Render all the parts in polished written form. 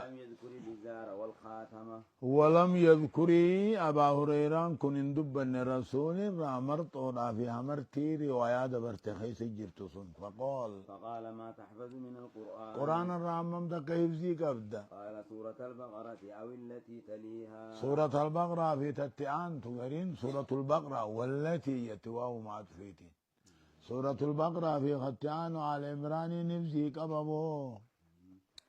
ولم يذكر الإزار والخاتمة. ولم يذكر أبا هريرة كن اندب أن رسول رامرت ولا فيها مرتي روايات برتخيس جرتسون فقال ما تحفظ من القرآن. قرآن الرامم كيف زي قبدا. قال سورة البقرة أو التي تليها. سورة البقرة في تتعان تغرين سورة البقرة والتي يتواو ما تفيتي سورة البقرة في ختان وعلى عمران نفسي قببو.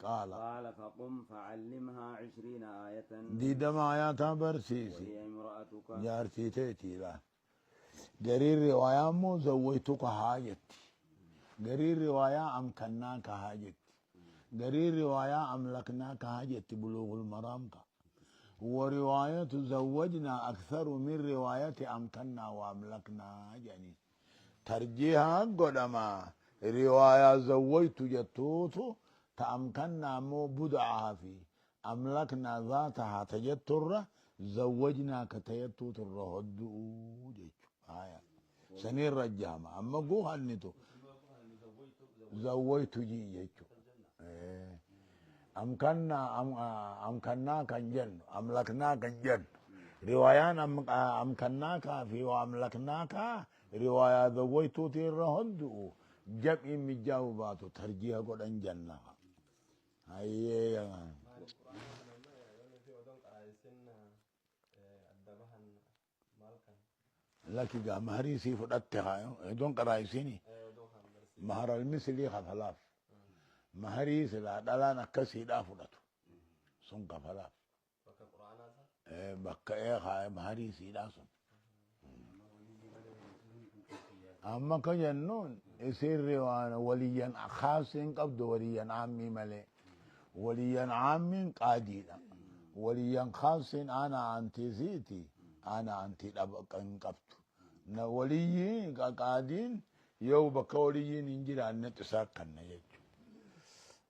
قال فقم فعلمها 20 آية. دي دم آياتها برسيسي وهي امرأتك. جارتي تيتي لا قرير رواية مو زويتك حاجتي قرير رواية أمكناك حاجتي قرير رواية أملكناك حاجتي بلوغ المرام. ورواية زوجنا أكثر من رواية أمكننا وأملكنا يعني ترجيها قدما رواية زوجت جتوتو تأمكننا مو بدعها في أملكنا ذاتها تجتر زوجنا كتيتوت الرهدو جيتو آية سنين رجامة أما قوها النتو زوجت جي جيتو أمكننا كنجن أملكنا كنجن روايان أمكنناك في وأملكناك رواية زوجت الرهدو جب مجاوبات ترجيها قد أنجنها أيه لكن مهريسي فدتها دون قرايسيني مهر المثلي خفلاف مهريس لا دلان كسي دا فدتو سون خفلاف بك ايه مهريسي دا سون أما كجنون يصير وانا وليا خاص قبض وليا عامي ملي وليا عامي قادينا وليا خاص أنا أنتي زيتي أنا أنتي قبض ولي قادين يو بكوليين إنجيل أن نتساكن يجو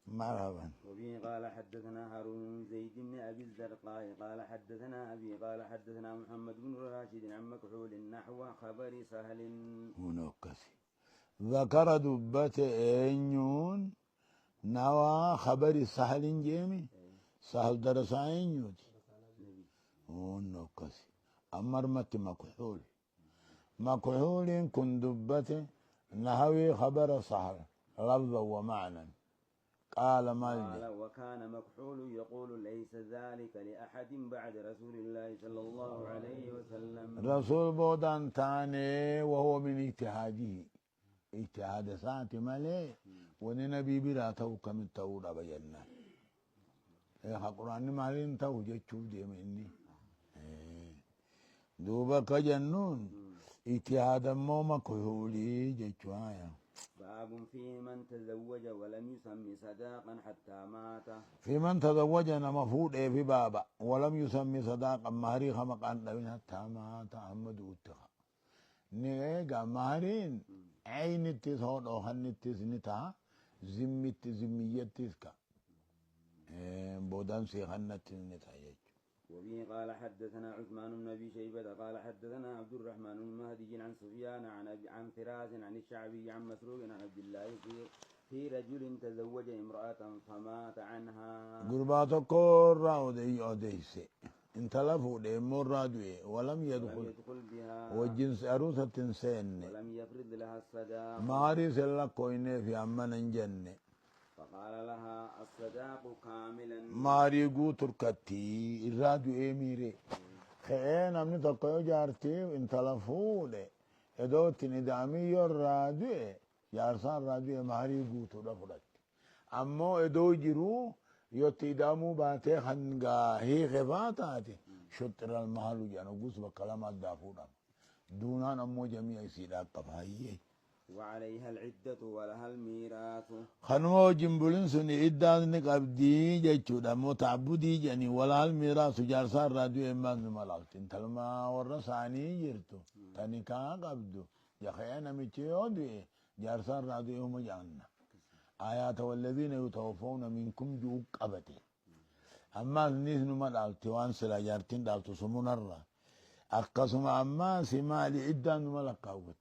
مرحبا. وبه قال حدثنا هارون بن زيد بن أبي الزرقاء قال حدثنا أبي قال حدثنا محمد بن راشد عن مكحول نحو خبر سهل. هنوكسي ذكر دبة أنيون نوى خبر سهل جيمي سهل درس أنيوتي هنوكسي أمرمت مكحول مكحول كن دبة نهوي خبر سهل لفظا ومعنى. قال وكان مكحول يقول ليس ذلك لأحد بعد رسول الله صلى الله عليه وسلم. رسول بودان تاني وهو من اجتهاده اجتهاد ساعة مالي وننبي بلا توك من تورا بينا قرآن مالين تو جتشوف دي مني دوبا كجنون اجتهاد مو مكحولي جتشوايا. باب في من تزوج ولم يسمي صداقا حتى مات. في من تزوج مفروض في بابا ولم يسمي صداقا مهري خمقان لبن حتى مات أحمد واتخا نيجا مهرين عين التسهود أو خن التسنتا زمت زمية تسكا بودان سيخن التسنتا يجو. وبه قال حدثنا عثمان بن ابي شيبه قال حدثنا عبد الرحمن بن مهدي عن سفيان عن فراس عن الشعبي عن مسروق عن عبد الله في رجل تزوج امراه فمات عنها. قربات كورا وديسي انت لفوا دي مرادوي ولم يدخل بها وجنس عروسة سن ولم يفرض لها الصداق. ماري سلا كوينه في أمن جنة. فقال لها الصداق كاملا. ماري قو تركتي الرادو اميري خيان امني تقوي جارتي انت لفوله ادوتي ندامي الرادو جارسان رادو ماري قو ترفلت امو ادو جرو يوتي دامو باتي خنقا هي غفاتاتي شطر المحل جانو قوس بكلامات دافونا دونان امو جميع سيدات قفايي. وعليها العدة ولها الميراث. خنمو جنبولين سني إدان نقبدي جيتشودا متعبدي جاني ولها الميراث جارسان راديو إمان ملاوتين تلما ورساني جرتو تانيكا قبدو يخيانا ميتيودي جارسان راديو مجانا آيات والذين يتوفون منكم جوك قبتي أما نيسنو ملاوتي وانسلا جارتين دالتو سمون الرا أقسم أما سمالي إدان ملقاوت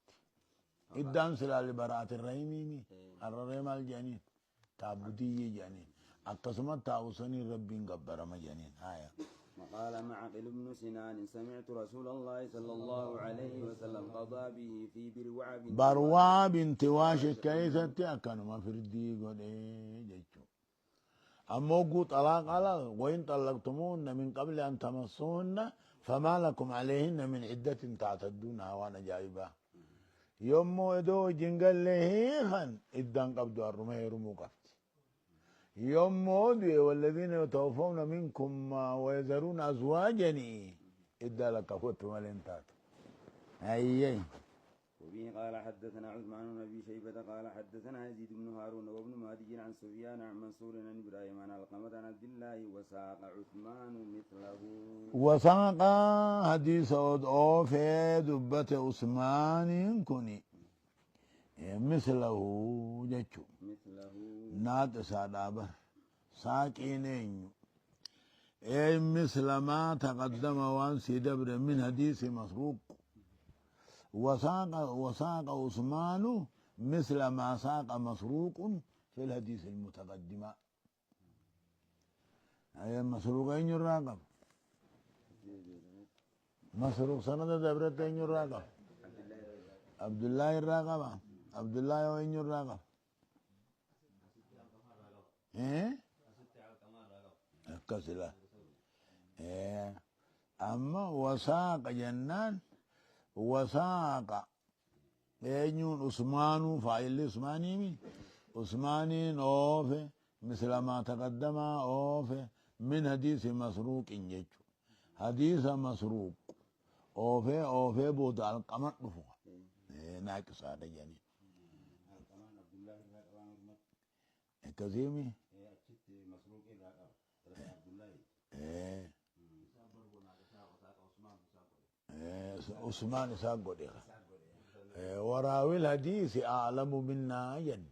إدان سلال براءة الرحيميني الرحيم الجانين تعبدية جانين أقسمت تاوسني ربي قبر مجانين هايا. وقال معقل بن سنان سمعت رسول الله صلى الله عليه وسلم قضى به في بروع بنت واشق كيستي أكانوا ما فردي قد جيتشو أما قلت طلاق على وإن طلقتموهن من قبل أن تمسوهن فما لكم عليهن من عدة تعتدونها وأنا جايبها يوم إدو جنقل له خن إدان قبضوا الرمي رمو قفت يوم ودي والذين يتوفون منكم ويذرون أزواجا إدا لك فوت مالنتات أيي. وبه قال حدثنا عثمان بن ابي شيبه قال حدثنا يزيد بن هارون وابن مهدي عن سفيان عن منصور عن ابراهيم عن علقمة عن عبد الله وساق عثمان مثله. وساق حديث او في دبة عثمان كني مثله جتشو مثله ناد سادابر ساقينين اي مثل ما تقدم وان سيدبر من حديث مسروق وساق عثمان مثل ما ساق مسروق في الحديث المتقدم. أي مسروقين يراقب مسروق سند دبرتين يراقب عبد الله الراقب عبد الله وين يراقب إيه كسلا إيه أما وساق جنان وساق أينون عثمان فاعل عثماني من عثماني أوف مثل ما تقدم أوف من حديث مسروق إنجتشو حديث مسروق أوف بود القمر نفوه ناقص هذا يعني كزيمي عثمان ساقو ديها وراوي الحديث أعلم منا ين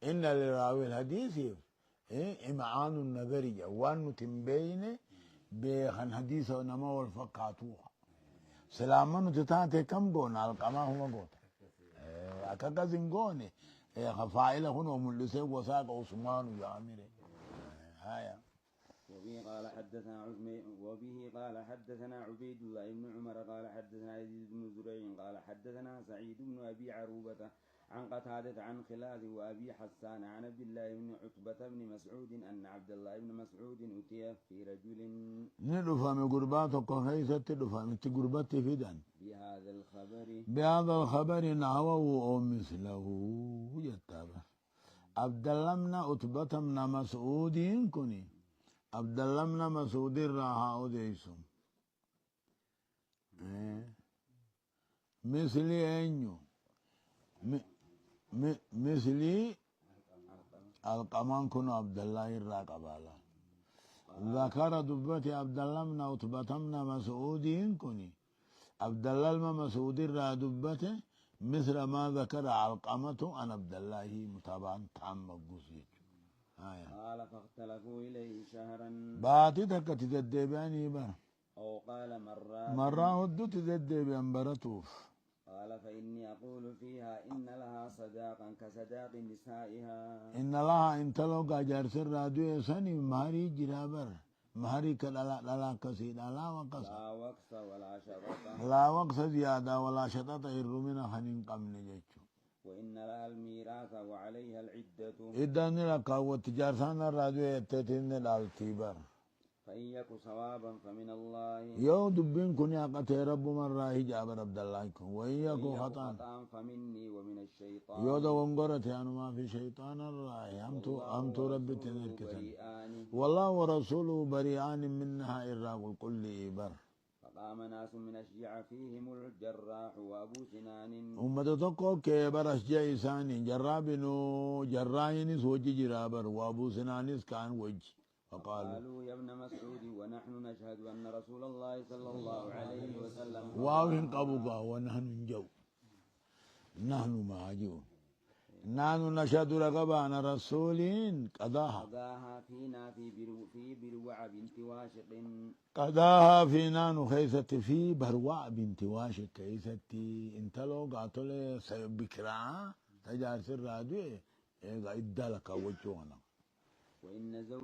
إن لراوي الحديث إمعان النظرية وأن تنبين بخن حديث ونما والفقاتوها سلاما نتتاتي كم قون على القما هو قوت أكاكا زنقوني خفائله هنا وملسي وساق عثمان يامري هايا. وبه قال حدثنا عبيد الله بن عمر قال حدثنا يزيد بن زريع قال حدثنا سعيد بن ابي عروبة عن قتادة عن خلاد وابي حسان عن عبد الله بن عتبة بن مسعود ان عبد الله بن مسعود اتي في رجل ندفع من قرباتك وخيسة تدفع من قربات فدان بهذا الخبر نحوه او مثله يتابع عبد الله بن عتبة بن مسعود كني عبد الله بن مسعود راها أوديسم مثلي أنيو مثلي القمان كن عبد الله الراقبالا ذكر دبة عبد الله بن عتبة بن مسعود كني عبد الله بن مسعود را دبة مثل ما ذكر علقمة عن عبد الله متابعا تام الجزء. قال فاختلفوا إليه شهرا باتي تكا تدباني بر أو قال مرة هدو تدبان برتوف قال فإني أقول فيها إن لها صداقا كصداق نسائها إن لها إن تلو قاجر سر رادو سني مهري جرابر مهري كلا كسيد لا وقص ولا شطط لا وقص زيادة ولا شطط الرمنا خنين قمن جيتشو وإن لها الميراث وعليها العدة إذا نلقى وتجارسان الراديو يتتين الالتيبر فإن يك صوابا فمن الله يو دبين كن يقتي رب من راهي جابر عبد الله وإن يك خطأ فمني ومن الشيطان يو دو ونقرت يعني ما في شيطان الراهي أمتو ربي تنكتن والله ورسوله بريئان منها إراق الكل إبر فقام ناس من أشجع فيهم الجراح وأبو سنان تقو كبر أشجع إساني جرابنو جرايني سوجي جرابر وأبو سنانيس كان وجه فقالوا يا ابن مسعود ونحن نشهد أن رسول الله صلى الله عليه وسلم واوين قبوقا ونحن نجو نحن معجو نحن نشهد رقبان رسولين قضاها فينا في بروع بنت واشق قضاها فينا نخيست في بروع بنت واشق كيستي انتلو قاتل بكرا تجار سر رادوه ايغا ادالك وجوانا وإن زوج